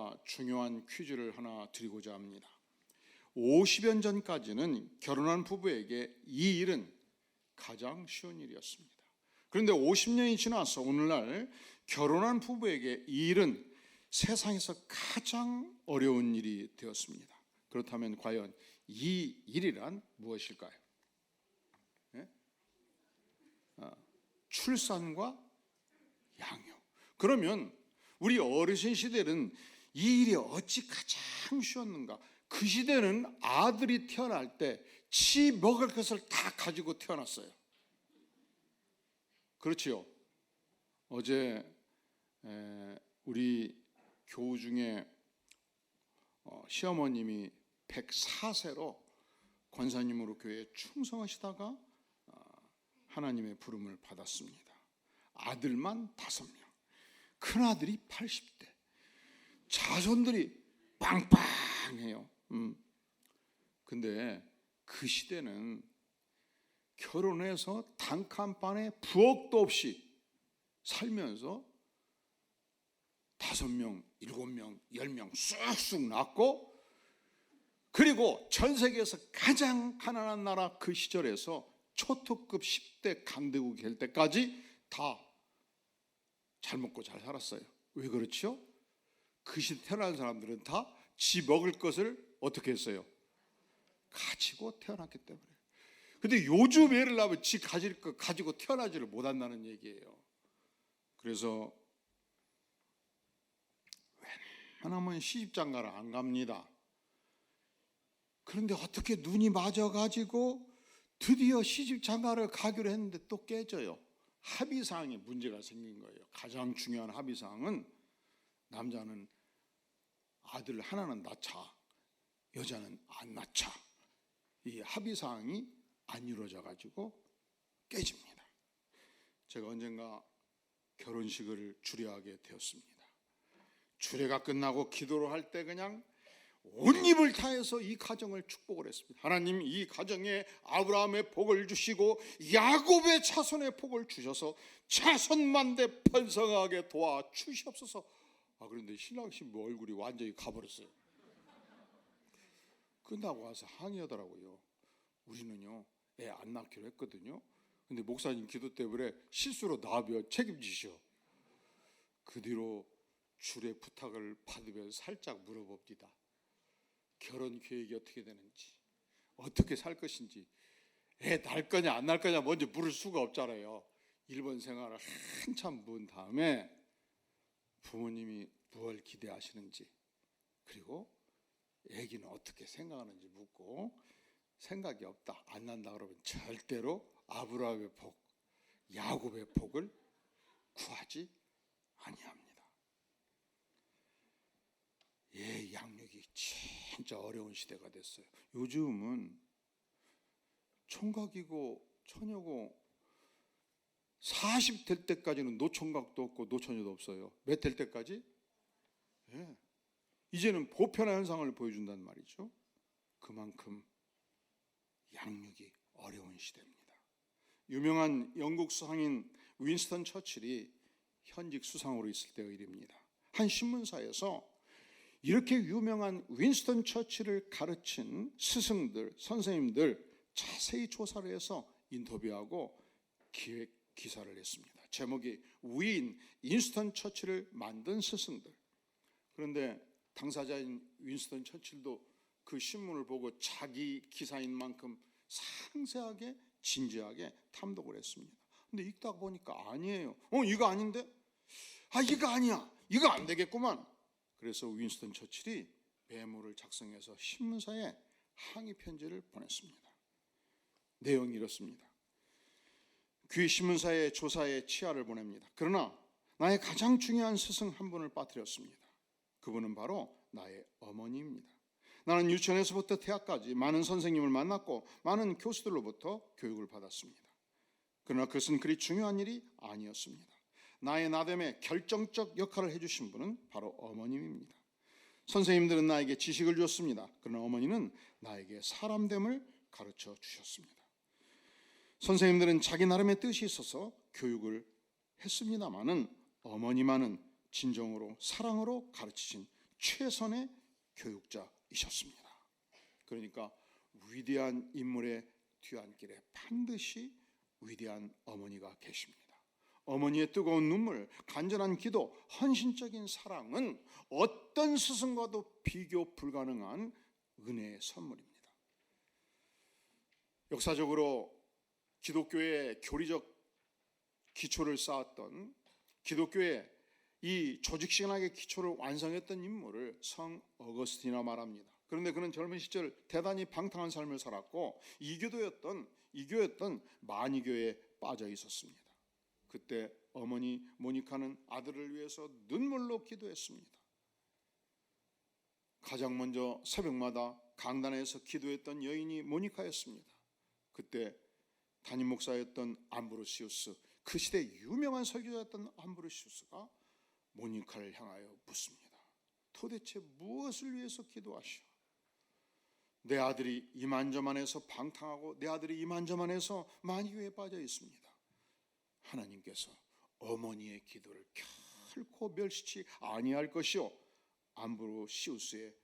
제가 중요한 퀴즈를 하나 드리고자 합니다. 50년 전까지는 결혼한 부부에게 이 일은 가장 쉬운 일이었습니다. 그런데 50년이 지나서 오늘날 결혼한 부부에게 이 일은 세상에서 가장 어려운 일이 되었습니다. 그렇다면 과연 이 일이란 무엇일까요? 네? 출산과 양육. 그러면 우리 어르신 시대는 이 일이 어찌 가장 쉬웠는가? 그 시대는 아들이 태어날 때 지 먹을 것을 다 가지고 태어났어요. 그렇지요. 어제 우리 교우 중에 시어머님이 104세로 권사님으로 교회에 충성하시다가 하나님의 부름을 받았습니다. 아들만 5명, 큰아들이 80대, 자손들이 빵빵해요. 근데 그 시대는 결혼해서 단칸방에 부엌도 없이 살면서 5명, 7명, 10명 쑥쑥 낳고, 그리고 전 세계에서 가장 가난한 나라 그 시절에서 초특급 10대 강대국이 될 때까지 다 잘 먹고 잘 살았어요. 왜 그렇죠? 그 시대 태어난 사람들은 다 지 먹을 것을 어떻게 했어요? 가지고 태어났기 때문에. 근데 요즘 애를 낳으면 지 가질 거 가지고 태어나지를 못한다는 얘기예요. 그래서 웬만하면 시집장가를 안 갑니다. 그런데 어떻게 눈이 맞아가지고 드디어 시집장가를 가기로 했는데 또 깨져요. 합의사항에 문제가 생긴 거예요. 가장 중요한 합의사항은 남자는 아들 하나는 낳자, 여자는 안 낳자. 이 합의사항이 안 이루어져 가지고 깨집니다. 제가 언젠가 결혼식을 주례하게 되었습니다. 주례가 끝나고 기도를 할 때 그냥 온 힘을 다해서 이 가정을 축복을 했습니다. 하나님, 이 가정에 아브라함의 복을 주시고 야곱의 자손의 복을 주셔서 자손만대 번성하게 도와주시옵소서. 그런데 신랑 신부 얼굴이 완전히 가버렸어요. 끝나고 와서 항의하더라고요. 우리는요 애 안 낳기로 했거든요. 근데 목사님 기도 때문에 실수로 낳으면 책임지셔. 그 뒤로 주례 부탁을 받으면 살짝 물어봅니다. 결혼 계획이 어떻게 되는지, 어떻게 살 것인지, 애 낳을 거냐 안 낳을 거냐 먼저 물을 수가 없잖아요. 일본 생활을 한참 본 다음에 부모님이 무엇을 기대하시는지, 그리고 애기는 어떻게 생각하는지 묻고, 생각이 없다, 안 난다 그러면 절대로 아브라함의 복, 야곱의 복을 구하지 아니합니다. 예, 양육이 진짜 어려운 시대가 됐어요. 요즘은 총각이고 처녀고 40 될 때까지는 노총각도 없고 노처녀도 없어요. 몇 될 때까지? 예. 이제는 보편화 현상을 보여준단 말이죠. 그만큼 양육이 어려운 시대입니다. 유명한 영국 수상인 윈스턴 처칠이 현직 수상으로 있을 때의 일입니다. 한 신문사에서 이렇게 유명한 윈스턴 처칠을 가르친 스승들, 선생님들 자세히 조사를 해서 인터뷰하고 기획 기사를 냈습니다. 제목이 위인 윈스턴 처칠을 만든 스승들. 그런데 당사자인 윈스턴 처칠도 그 신문을 보고 자기 기사인 만큼 상세하게 진지하게 탐독을 했습니다. 근데 읽다 보니까 아니에요. 이거 아닌데? 이거 아니야. 이거 안 되겠구만. 그래서 윈스턴 처칠이 메모를 작성해서 신문사에 항의 편지를 보냈습니다. 내용이 이렇습니다. 귀 신문사의 조사에 치아를 보냅니다. 그러나 나의 가장 중요한 스승 한 분을 빠뜨렸습니다. 그분은 바로 나의 어머니입니다. 나는 유치원에서부터 대학까지 많은 선생님을 만났고 많은 교수들로부터 교육을 받았습니다. 그러나 그것은 그리 중요한 일이 아니었습니다. 나의 나됨에 결정적 역할을 해주신 분은 바로 어머님입니다. 선생님들은 나에게 지식을 주었습니다. 그러나 어머니는 나에게 사람됨을 가르쳐 주셨습니다. 선생님들은 자기 나름의 뜻이 있어서 교육을 했습니다마는 어머니만은 진정으로 사랑으로 가르치신 최선의 교육자이셨습니다. 그러니까 위대한 인물의 뒤안길에 반드시 위대한 어머니가 계십니다. 어머니의 뜨거운 눈물, 간절한 기도, 헌신적인 사랑은 어떤 스승과도 비교 불가능한 은혜의 선물입니다. 역사적으로 기독교의 교리적 기초를 쌓았던, 기독교의 이 조직신학의 기초를 완성했던 인물을 성 어거스틴이라 말합니다. 그런데 그는 젊은 시절 대단히 방탕한 삶을 살았고 이교였던 만이교에 빠져 있었습니다. 그때 어머니 모니카는 아들을 위해서 눈물로 기도했습니다. 가장 먼저 새벽마다 강단에서 기도했던 여인이 모니카였습니다. 그때 담임 목사였던 암브로시우스, 그 시대 유명한 설교자였던 암브로시우스가 모니카를 향하여 묻습니다. 도대체 무엇을 위해서 기도하시오? 내 아들이 이만저만해서 방탕하고 내 아들이 이만저만해서 만이교에 빠져 있습니다. 하나님께서 어머니의 기도를 결코 멸시치 아니할 것이요, 암브로시우스의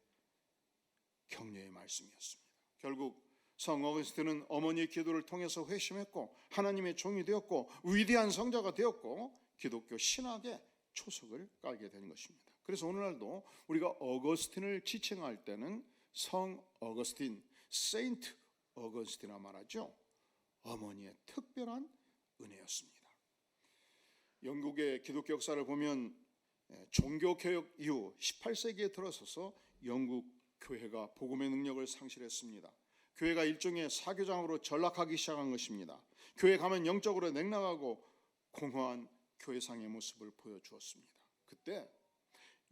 격려의 말씀이었습니다. 결국 성 어거스틴은 어머니의 기도를 통해서 회심했고 하나님의 종이 되었고 위대한 성자가 되었고 기독교 신학의 초석을 깔게 된 것입니다. 그래서 오늘날도 우리가 어거스틴을 지칭할 때는 성 어거스틴, 세인트 어거스틴이라 말하죠. 어머니의 특별한 은혜였습니다. 영국의 기독교 역사를 보면 종교개혁 이후 18세기에 들어서서 영국 교회가 복음의 능력을 상실했습니다. 교회가 일종의 사교장으로 전락하기 시작한 것입니다. 교회 가면 영적으로 냉랭하고 공허한 교회상의 모습을 보여주었습니다. 그때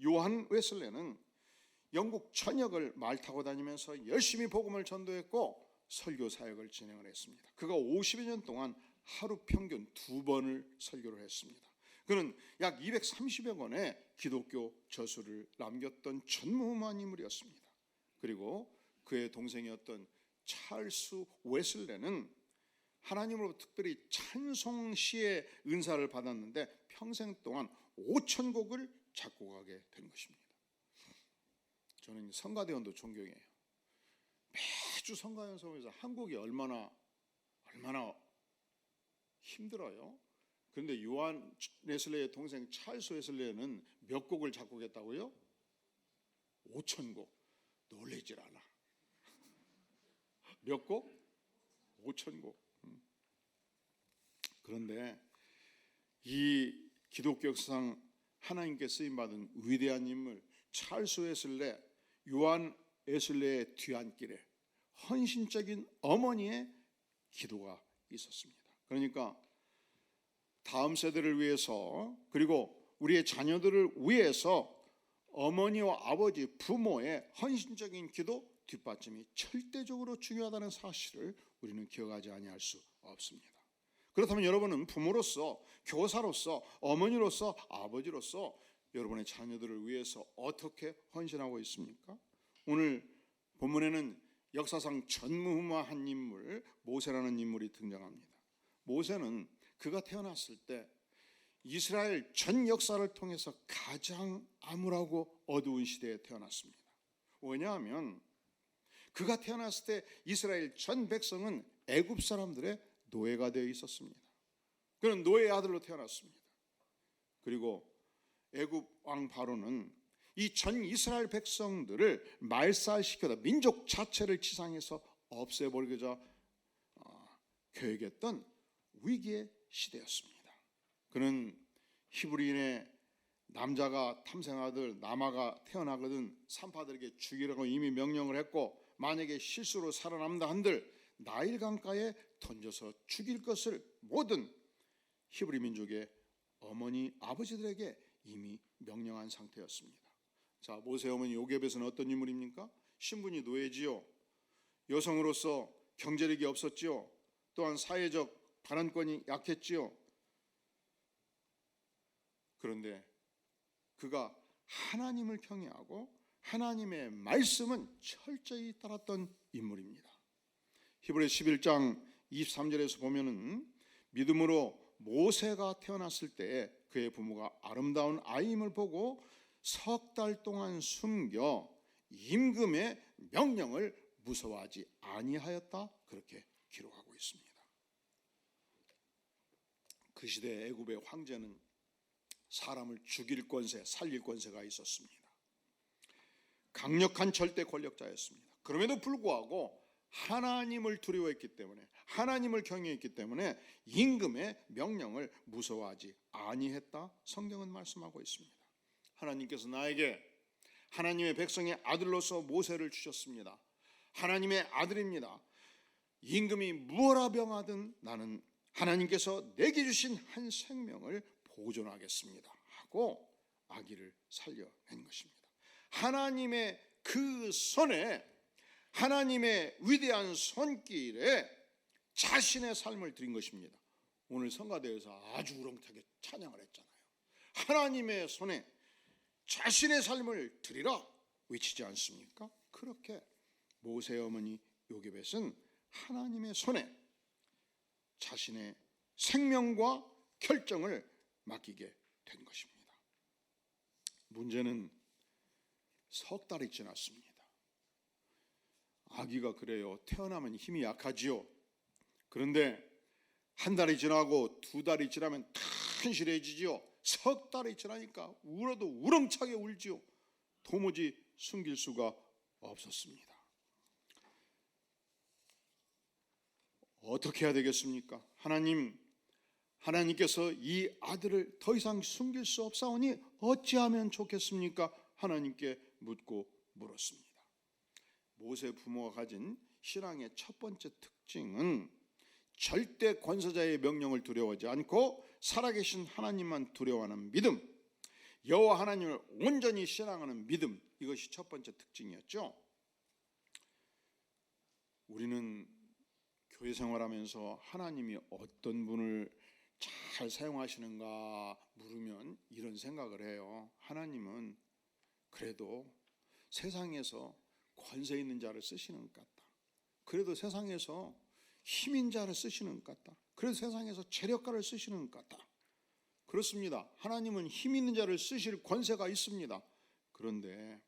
요한 웨슬레는 영국 전역을 말 타고 다니면서 열심히 복음을 전도했고 설교 사역을 진행을 했습니다. 그가 50여 년 동안 하루 평균 2번을 설교를 했습니다. 그는 약 230여 권의 기독교 저수를 남겼던 전무후무한 인물이었습니다. 그리고 그의 동생이었던 찰스 웨슬레는 하나님으로부터 특별히 찬송시의 은사를 받았는데 평생 동안 5,000곡을 작곡하게 된 것입니다. 저는 성가대원도 존경해요. 매주 성가 연습하면서 한 곡이 얼마나 힘들어요. 그런데 요한 웨슬레의 동생 찰스 웨슬레는 몇 곡을 작곡했다고요? 5,000곡. 놀라질 않아. 몇 곡? 5,000곡. 그런데 이 기독교 역사상 하나님께 쓰임받은 위대한 인물 찰스 웨슬레, 요한 웨슬레의 뒤안길에 헌신적인 어머니의 기도가 있었습니다. 그러니까 다음 세대를 위해서 그리고 우리의 자녀들을 위해서 어머니와 아버지, 부모의 헌신적인 기도 뒷받침이 절대적으로 중요하다는 사실을 우리는 기억하지 아니할 수 없습니다. 그렇다면 여러분은 부모로서, 교사로서, 어머니로서, 아버지로서 여러분의 자녀들을 위해서 어떻게 헌신하고 있습니까? 오늘 본문에는 역사상 전무후무한 인물 모세라는 인물이 등장합니다. 모세는 그가 태어났을 때 이스라엘 전 역사를 통해서 가장 암울하고 어두운 시대에 태어났습니다. 왜냐하면 그가 태어났을 때 이스라엘 전 백성은 애굽 사람들의 노예가 되어 있었습니다. 그는 노예의 아들로 태어났습니다. 그리고 애굽 왕 바로는 이 전 이스라엘 백성들을 말살시켜서 민족 자체를 지상에서 없애버리고자 계획했던 위기의 시대였습니다. 그는 히브리인의 남자가 탐생아들 나마가 태어나거든 산파들에게 죽이라고 이미 명령을 했고 만약에 실수로 살아남다 한들 나일 강가에 던져서 죽일 것을 모든 히브리 민족의 어머니 아버지들에게 이미 명령한 상태였습니다. 자, 모세 어머니 요게벳은 어떤 인물입니까? 신분이 노예지요, 여성으로서 경제력이 없었지요, 또한 사회적 발언권이 약했지요. 그런데 그가 하나님을 경외하고 하나님의 말씀은 철저히 따랐던 인물입니다. 히브리서 11장 23절에서 보면은 믿음으로 모세가 태어났을 때 그의 부모가 아름다운 아이임을 보고 석 달 동안 숨겨 임금의 명령을 무서워하지 아니하였다, 그렇게 기록하고 있습니다. 그 시대 애굽의 황제는 사람을 죽일 권세, 살릴 권세가 있었습니다. 강력한 절대 권력자였습니다. 그럼에도 불구하고 하나님을 두려워했기 때문에, 하나님을 경외했기 때문에 임금의 명령을 무서워하지 아니했다, 성경은 말씀하고 있습니다. 하나님께서 나에게 하나님의 백성의 아들로서 모세를 주셨습니다. 하나님의 아들입니다. 임금이 무엇라 병하든 나는 하나님께서 내게 주신 한 생명을 보존하겠습니다 하고 아기를 살려낸 것입니다. 하나님의 그 손에, 하나님의 위대한 손길에 자신의 삶을 드린 것입니다. 오늘 성가대에서 아주 우렁차게 찬양을 했잖아요. 하나님의 손에 자신의 삶을 드리라 외치지 않습니까? 그렇게 모세 어머니 요게벳은 하나님의 손에 자신의 생명과 결정을 맡기게 된 것입니다. 문제는 석 달이 지났습니다. 아기가 그래요. 태어나면 힘이 약하지요. 그런데 한 달이 지나고 두 달이 지나면 튼실해지지요. 석 달이 지나니까 울어도 우렁차게 울지요. 도무지 숨길 수가 없었습니다. 어떻게 해야 되겠습니까? 하나님께서 이 아들을 더 이상 숨길 수 없사오니 어찌하면 좋겠습니까? 하나님께 묻고 물었습니다. 모세 부모가 가진 신앙의 첫 번째 특징은 절대 권세자의 명령을 두려워하지 않고 살아계신 하나님만 두려워하는 믿음, 여호와 하나님을 온전히 신앙하는 믿음, 이것이 첫 번째 특징이었죠. 우리는 교회 생활하면서 하나님이 어떤 분을 잘 사용하시는가 물으면 이런 생각을 해요. 하나님은 그래도 세상에서 권세 있는 자를 쓰시는 것 같다. 그래도 세상에서 힘인 자를 쓰시는 것 같다. 그래도 세상에서 재력가를 쓰시는 것 같다. 그렇습니다. 하나님은 힘 있는 자를 쓰실 권세가 있습니다. 그런데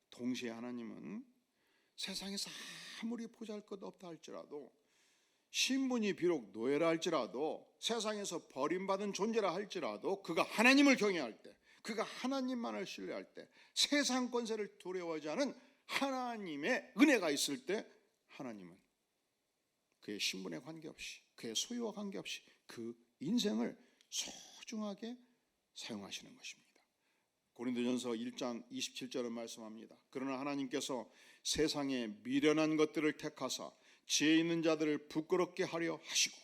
동시에 하나님은 세상에서 아무리 보잘것없다 할지라도, 신분이 비록 노예라 할지라도, 세상에서 버림받은 존재라 할지라도 그가 하나님을 경외할 때, 그가 하나님만을 신뢰할 때, 세상 권세를 두려워하지 않은 하나님의 은혜가 있을 때 하나님은 그의 신분에 관계없이, 그의 소유와 관계없이 그 인생을 소중하게 사용하시는 것입니다. 고린도전서 1장 27절은 말씀합니다. 그러나 하나님께서 세상에 미련한 것들을 택하사 지혜 있는 자들을 부끄럽게 하려 하시고,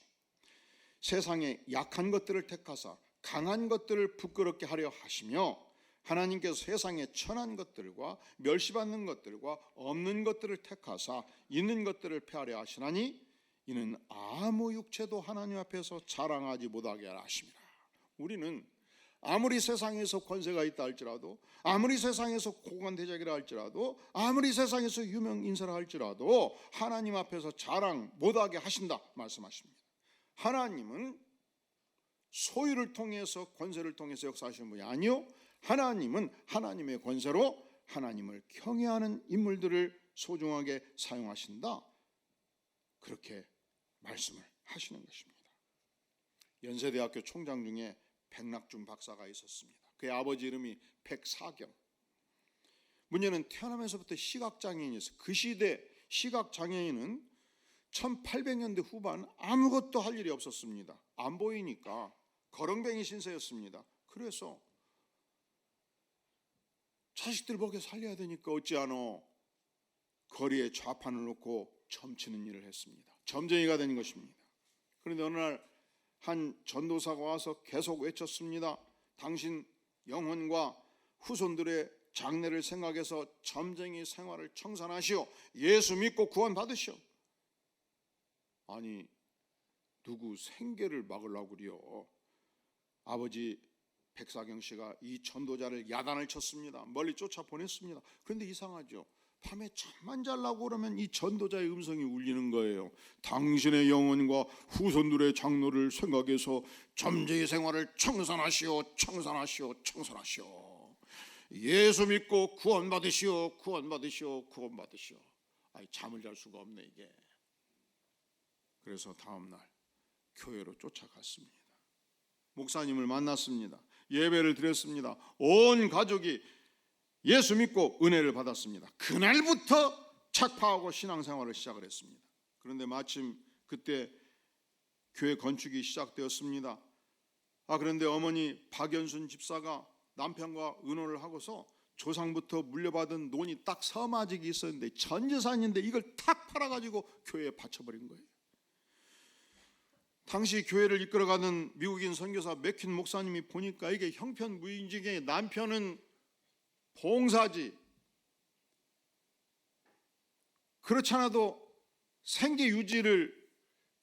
세상에 약한 것들을 택하사 강한 것들을 부끄럽게 하려 하시며, 하나님께서 세상에 천한 것들과 멸시받는 것들과 없는 것들을 택하사 있는 것들을 폐하려 하시나니 이는 아무 육체도 하나님 앞에서 자랑하지 못하게 하라 하심이라. 우리는 아무리 세상에서 권세가 있다 할지라도, 아무리 세상에서 고관 대작이라 할지라도, 아무리 세상에서 유명 인사라 할지라도 하나님 앞에서 자랑 못하게 하신다 말씀하십니다. 하나님은 소유를 통해서, 권세를 통해서 역사하시는 분이 아니요, 하나님은 하나님의 권세로 하나님을 경외하는 인물들을 소중하게 사용하신다, 그렇게 말씀을 하시는 것입니다. 연세대학교 총장 중에 백낙준 박사가 있었습니다. 그의 아버지 이름이 백사경. 문제는 태어나면서부터 시각장애인이었어요. 그 시대 시각장애인은 1800년대 후반 아무것도 할 일이 없었습니다. 안 보이니까 거렁뱅이 신세였습니다. 그래서 자식들 먹여 살려야 되니까 어찌하노 거리에 좌판을 놓고 점치는 일을 했습니다. 점쟁이가 된 것입니다. 그런데 어느 날 한 전도사가 와서 계속 외쳤습니다. 당신 영혼과 후손들의 장래를 생각해서 점쟁이 생활을 청산하시오. 예수 믿고 구원 받으시오. 아니, 누구 생계를 막으려고 그래요. 아버지 백사경 씨가 이 전도자를 야단을 쳤습니다. 멀리 쫓아보냈습니다. 그런데 이상하죠. 밤에 잠만 자려고 그러면 이 전도자의 음성이 울리는 거예요. 당신의 영혼과 후손들의 장로를 생각해서 점쟁이 생활을 청산하시오, 청산하시오, 청산하시오. 예수 믿고 구원받으시오, 구원받으시오, 구원받으시오. 잠을 잘 수가 없네 이게. 그래서 다음날 교회로 쫓아갔습니다. 목사님을 만났습니다. 예배를 드렸습니다. 온 가족이 예수 믿고 은혜를 받았습니다. 그날부터 착파하고 신앙생활을 시작을 했습니다. 그런데 마침 그때 교회 건축이 시작되었습니다. 그런데 어머니 박연순 집사가 남편과 의논을 하고서 조상부터 물려받은 논이 딱 서마직이 있었는데 전 재산인데 이걸 탁 팔아가지고 교회에 바쳐버린 거예요. 당시 교회를 이끌어가는 미국인 선교사 맥킨 목사님이 보니까 이게 형편무인지게 남편은 봉사지, 그렇지 않아도 생계 유지를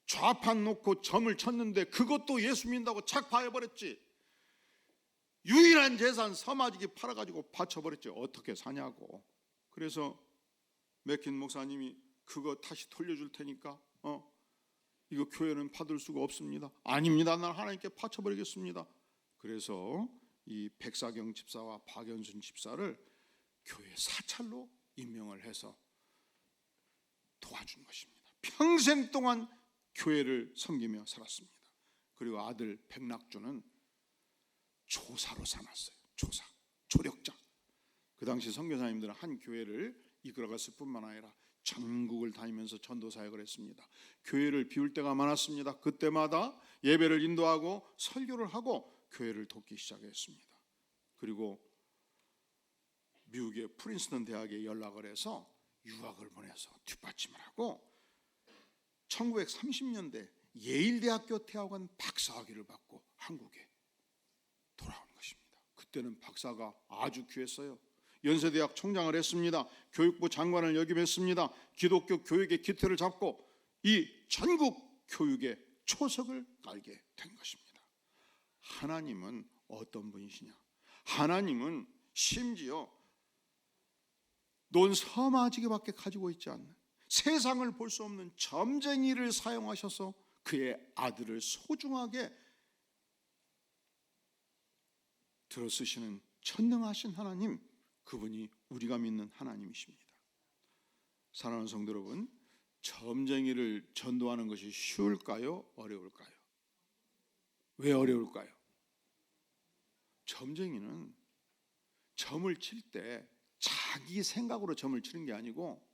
좌판 놓고 점을 쳤는데 그것도 예수 믿는다고 착파해버렸지. 유일한 재산 서마지기 팔아가지고 바쳐버렸지. 어떻게 사냐고. 그래서 맥킨 목사님이 그거 다시 돌려줄 테니까 이거 교회는 받을 수가 없습니다. 아닙니다. 난 하나님께 바쳐버리겠습니다. 그래서 이 백사경 집사와 박연순 집사를 교회 사찰로 임명을 해서 도와준 것입니다. 평생 동안 교회를 섬기며 살았습니다. 그리고 아들 백낙주는 조사로 삼았어요. 조사, 조력자. 그 당시 선교사님들은 한 교회를 이끌어갔을 뿐만 아니라 전국을 다니면서 전도 사역을 했습니다. 교회를 비울 때가 많았습니다. 그때마다 예배를 인도하고 설교를 하고 교회를 돕기 시작했습니다. 그리고 미국의 프린스턴 대학에 연락을 해서 유학을 보내서 뒷받침을 하고 1930년대 예일대학교 태학원 박사학위를 받고 한국에 돌아온 것입니다. 그때는 박사가 아주 귀했어요. 연세대학 총장을 했습니다. 교육부 장관을 역임했습니다. 기독교 교육의 기틀을 잡고 이 전국 교육의 초석을 깔게 된 것입니다. 하나님은 어떤 분이시냐? 하나님은 심지어 논 서마지기밖에 가지고 있지 않는 세상을 볼 수 없는 점쟁이를 사용하셔서 그의 아들을 소중하게 들어쓰시는 전능하신 하나님, 그분이 우리가 믿는 하나님이십니다. 사랑하는 성도 여러분, 점쟁이를 전도하는 것이 쉬울까요? 어려울까요? 왜 어려울까요? 점쟁이는 점을 칠 때 자기 생각으로 점을 치는 게 아니고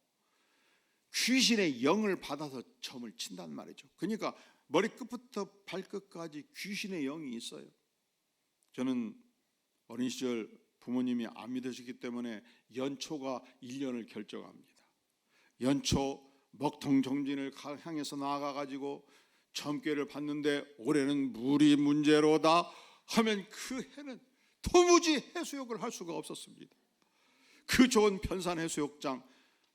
귀신의 영을 받아서 점을 친단 말이죠. 그러니까 머리끝부터 발끝까지 귀신의 영이 있어요. 저는 어린 시절 부모님이 안 믿으시기 때문에 연초가 1년을 결정합니다. 연초 먹통 정진을 향해서 나아가가지고 점괘를 받는데 올해는 물이 문제로다 하면 그 해는 도무지 해수욕을 할 수가 없었습니다. 그 좋은 편산 해수욕장,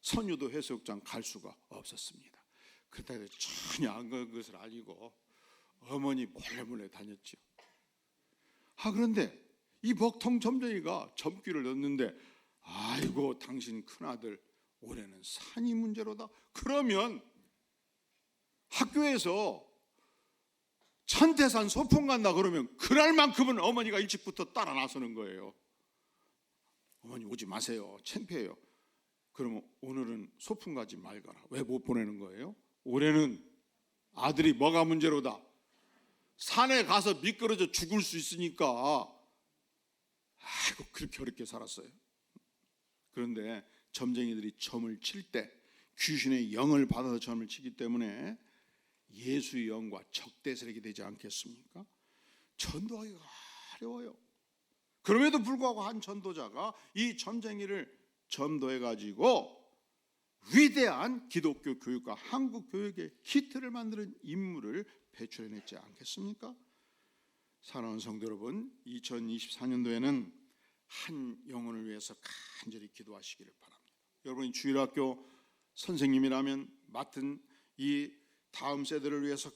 선유도 해수욕장 갈 수가 없었습니다. 그때 전혀 안 그런 것을 알고 어머니 몰래 다녔죠. 그런데 이 먹통 점쟁이가 점괘를 넣는데 아이고 당신 큰아들 올해는 산이 문제로다. 그러면 학교에서 천태산 소풍 간다 그러면 그날만큼은 어머니가 일찍부터 따라 나서는 거예요. 어머니 오지 마세요. 창피해요. 그러면 오늘은 소풍 가지 말거라. 왜 못 보내는 거예요? 올해는 아들이 뭐가 문제로다. 산에 가서 미끄러져 죽을 수 있으니까. 아이고 그렇게 어렵게 살았어요. 그런데 점쟁이들이 점을 칠 때 귀신의 영을 받아서 점을 치기 때문에 예수의 영과 적대세력이 되지 않겠습니까? 전도하기가 어려워요. 그럼에도 불구하고 한 전도자가 이 점쟁이를 전도해가지고 위대한 기독교 교육과 한국 교육의 기틀을 만드는 인물을 배출해냈지 않겠습니까? 사랑하는 성도 여러분, 2024년도에는 한 영혼을 위해서 간절히 기도하시기를 바랍니다. 여러분이 주일학교 선생님이라면 맡은 이 다음 세대를 위해서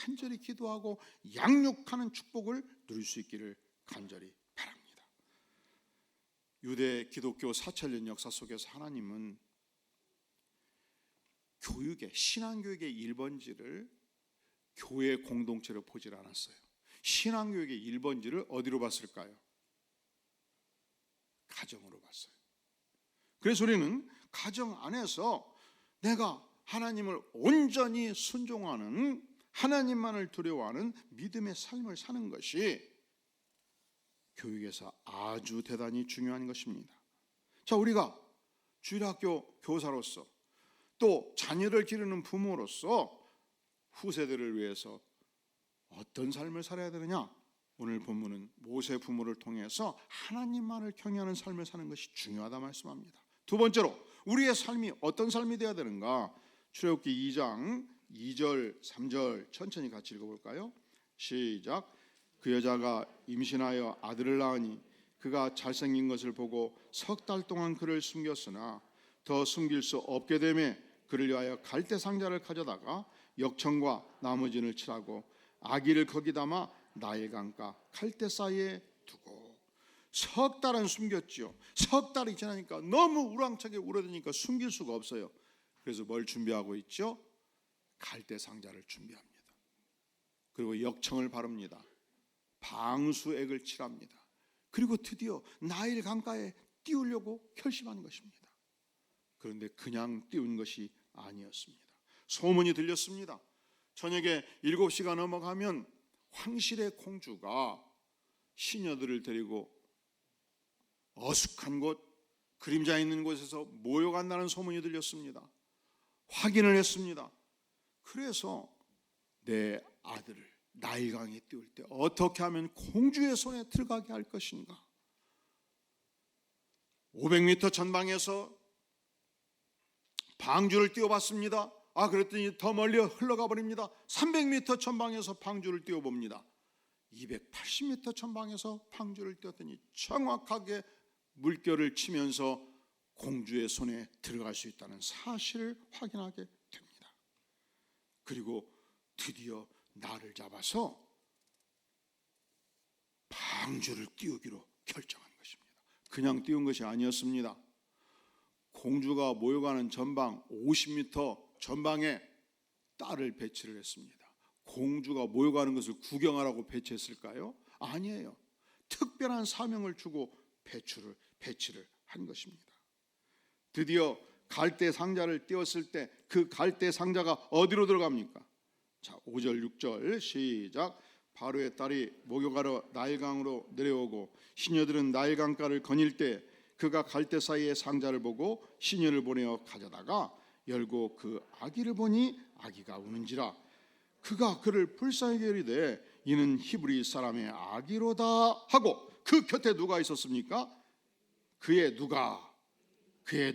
간절히 기도하고 양육하는 축복을 누릴 수 있기를 간절히 바랍니다. 유대 기독교 4,000년 역사 속에서 하나님은 교육의 신앙교육의 1번지를 교회 공동체로 보질 않았어요. 신앙교육의 1번지를 어디로 봤을까요? 가정으로 봤어요. 그래서 우리는 가정 안에서 내가 하나님을 온전히 순종하는, 하나님만을 두려워하는 믿음의 삶을 사는 것이 교육에서 아주 대단히 중요한 것입니다. 자, 우리가 주일학교 교사로서 또 자녀를 기르는 부모로서 후세대를 위해서 어떤 삶을 살아야 되느냐? 오늘 본문은 모세 부모를 통해서 하나님만을 경외하는 삶을 사는 것이 중요하다 말씀합니다. 두 번째로 우리의 삶이 어떤 삶이 되어야 되는가? 출애굽기 2장 2절 3절 천천히 같이 읽어볼까요? 시작. 그 여자가 임신하여 아들을 낳으니 그가 잘생긴 것을 보고 석 달 동안 그를 숨겼으나 더 숨길 수 없게 되매 그를 위하여 갈대 상자를 가져다가 역청과 나무진을 칠하고 아기를 거기 담아 나일강가 갈대 사이에 두고. 석 달은 숨겼지요. 석 달이 지나니까 너무 우렁차게 울어대니까 숨길 수가 없어요. 그래서 뭘 준비하고 있죠? 갈대 상자를 준비합니다. 그리고 역청을 바릅니다. 방수액을 칠합니다. 그리고 드디어 나일 강가에 띄우려고 결심한 것입니다. 그런데 그냥 띄운 것이 아니었습니다. 소문이 들렸습니다. 저녁에 7시가 넘어가면 황실의 공주가 시녀들을 데리고 어숙한 곳, 그림자 있는 곳에서 모여간다는 소문이 들렸습니다. 확인을 했습니다. 그래서 내 아들을 나일강에 띄울 때 어떻게 하면 공주의 손에 들어가게 할 것인가? 500m 전방에서 방주를 띄워봤습니다. 그랬더니 더 멀리 흘러가 버립니다. 300m 전방에서 방주를 띄워봅니다. 280m 전방에서 방주를 띄웠더니 정확하게 물결을 치면서 공주의 손에 들어갈 수 있다는 사실을 확인하게 됩니다. 그리고 드디어 나를 잡아서 방주를 띄우기로 결정한 것입니다. 그냥 띄운 것이 아니었습니다. 공주가 모여가는 전방 50m 전방에 딸을 배치를 했습니다. 공주가 모여가는 것을 구경하라고 배치했을까요? 아니에요. 특별한 사명을 주고 배치를 한 것입니다. 드디어 갈대 상자를 띄웠을 때 그 갈대 상자가 어디로 들어갑니까? 자, 5절 6절 시작. 바로의 딸이 목욕하러 나일강으로 내려오고 시녀들은 나일강가를 거닐 때 그가 갈대 사이의 상자를 보고 시녀를 보내어 가져다가 열고 그 아기를 보니 아기가 우는지라. 그가 그를 불쌍히 여기되 이는 히브리 사람의 아기로다 하고 그 곁에 누가 있었습니까? 그의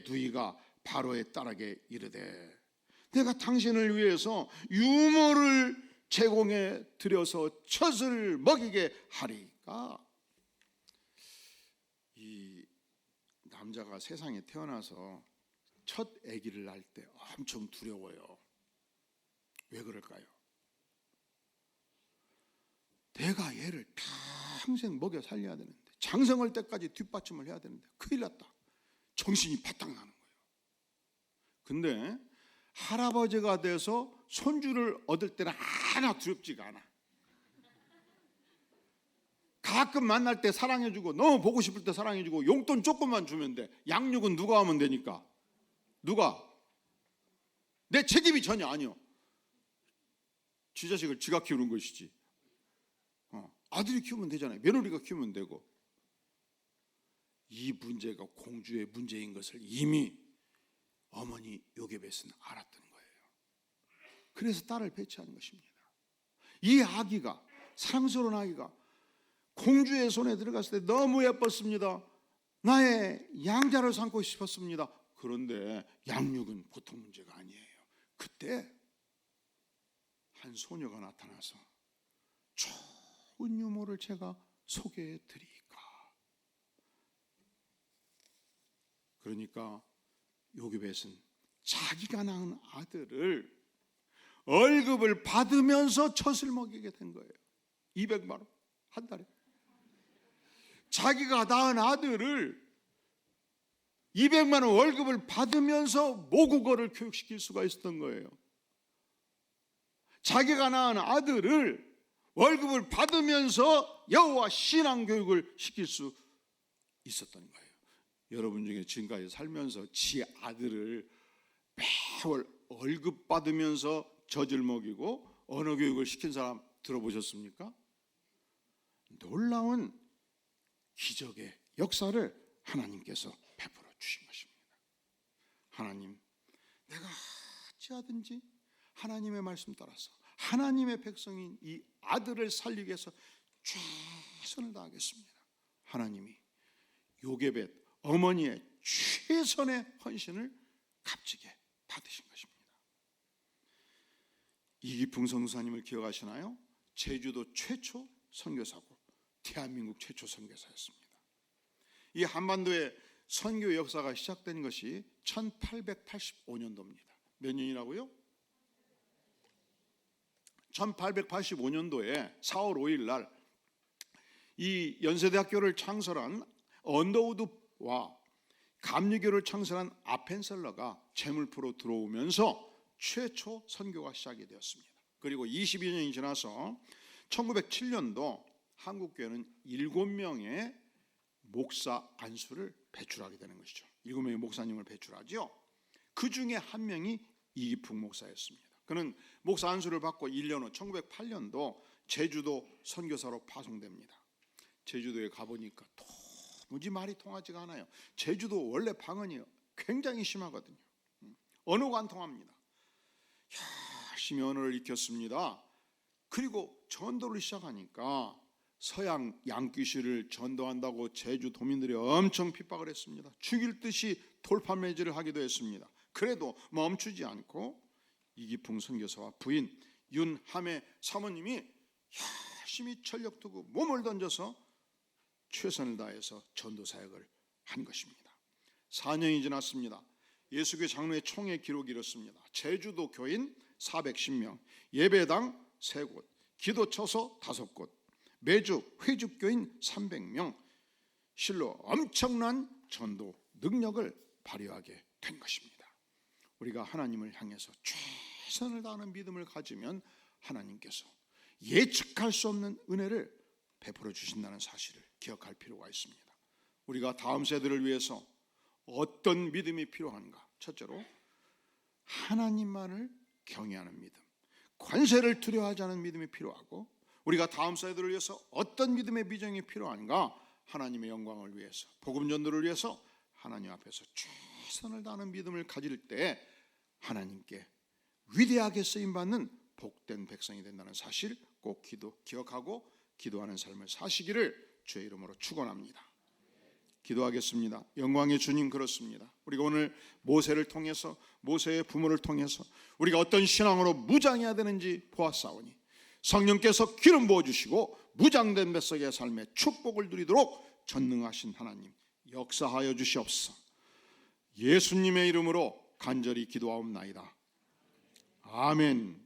누이가 바로의 딸에게 이르되 내가 당신을 위해서 유모를 제공해 드려서 젖을 먹이게 하리까. 이 남자가 세상에 태어나서 첫 아기를 낳을 때 엄청 두려워요. 왜 그럴까요? 내가 얘를 평생 먹여 살려야 되는데 장성할 때까지 뒷받침을 해야 되는데 큰일 났다. 정신이 바짝 나는 거예요. 근데 할아버지가 돼서 손주를 얻을 때는 하나 두렵지가 않아. 가끔 만날 때 사랑해주고 너무 보고 싶을 때 사랑해주고 용돈 조금만 주면 돼. 양육은 누가 하면 되니까. 누가? 내 책임이 전혀 아니요. 지 자식을 지가 키우는 것이지. 아들이 키우면 되잖아요. 며느리가 키우면 되고. 이 문제가 공주의 문제인 것을 이미 어머니 요게벳은 알았던 거예요. 그래서 딸을 배치하는 것입니다. 이 아기가, 사랑스러운 아기가 공주의 손에 들어갔을 때 너무 예뻤습니다. 나의 양자를 삼고 싶었습니다. 그런데 양육은 보통 문제가 아니에요. 그때 한 소녀가 나타나서 좋은 유모를 제가 소개해 드리까. 그러니까 요게벳은 자기가 낳은 아들을 월급을 받으면서 젖을 먹이게 된 거예요. 200만 원 한 달에. 자기가 낳은 아들을 200만 원 월급을 받으면서 모국어를 교육시킬 수가 있었던 거예요. 자기가 낳은 아들을 월급을 받으면서 여호와 신앙 교육을 시킬 수 있었던 거예요. 여러분 중에 지금까지 살면서 지 아들을 매월 월급 받으면서 젖을 먹이고 언어 교육을 시킨 사람 들어보셨습니까? 놀라운 기적의 역사를 하나님께서 베풀어 주신 것입니다. 하나님, 내가 어찌하든지 하나님의 말씀 따라서 하나님의 백성인 이 아들을 살리기 위해서 최선을 다하겠습니다. 하나님이 요게벳 어머니의 최선의 헌신을 값지게 받으신 것입니다. 이기풍 선교사님을 기억하시나요? 제주도 최초 선교사고 대한민국 최초 선교사였습니다. 이 한반도의 선교 역사가 시작된 것이 1885년도입니다. 몇 년이라고요? 1885년도에 4월 5일 날 이 연세대학교를 창설한 언더우드와 감리교를 창설한 아펜셀러가 제물포로 들어오면서 최초 선교가 시작이 되었습니다. 그리고 22년이 지나서 1907년도 한국교회는 7명의 목사 안수를 배출하게 되는 것이죠. 7명의 목사님을 배출하죠. 그 중에 한 명이 이기풍 목사였습니다. 그는 목사 안수를 받고 1년 후 1908년도 제주도 선교사로 파송됩니다. 제주도에 가보니까 도무지 말이 통하지가 않아요. 제주도 원래 방언이 굉장히 심하거든요. 언어가 안 통합니다. 열심히 언어를 익혔습니다. 그리고 전도를 시작하니까 서양 양귀실을 전도한다고 제주 도민들이 엄청 핍박을 했습니다. 죽일 듯이 돌파 매질을 하기도 했습니다. 그래도 멈추지 않고 이기풍 선교사와 부인 윤함의 사모님이 열심히 전력 두고 몸을 던져서 최선을 다해서 전도 사역을 한 것입니다. 4년이 지났습니다. 예수교 장로의 총회 기록이 이렇습니다. 제주도 교인 410명, 예배당 3곳, 기도처소 5곳, 매주 회중교인 300명, 실로 엄청난 전도 능력을 발휘하게 된 것입니다. 우리가 하나님을 향해서 최선을 다하는 믿음을 가지면 하나님께서 예측할 수 없는 은혜를 베풀어 주신다는 사실을 기억할 필요가 있습니다. 우리가 다음 세대를 위해서 어떤 믿음이 필요한가? 첫째로 하나님만을 경외하는 믿음, 관세를 두려워하지 않는 믿음이 필요하고, 우리가 다음 세대를 위해서 어떤 믿음의 비전이 필요한가? 하나님의 영광을 위해서, 복음 전도를 위해서 하나님 앞에서 최선을 다하는 믿음을 가질 때 하나님께 위대하게 쓰임받는 복된 백성이 된다는 사실 꼭 기억하고 기도하는 삶을 사시기를 주의 이름으로 축원합니다. 기도하겠습니다. 영광의 주님, 그렇습니다. 우리가 오늘 모세를 통해서, 모세의 부모를 통해서 우리가 어떤 신앙으로 무장해야 되는지 보았사오니 성령께서 기름 부어주시고 무장된 백성의 삶에 축복을 누리도록 전능하신 하나님 역사하여 주시옵소서. 예수님의 이름으로 간절히 기도하옵나이다. 아멘.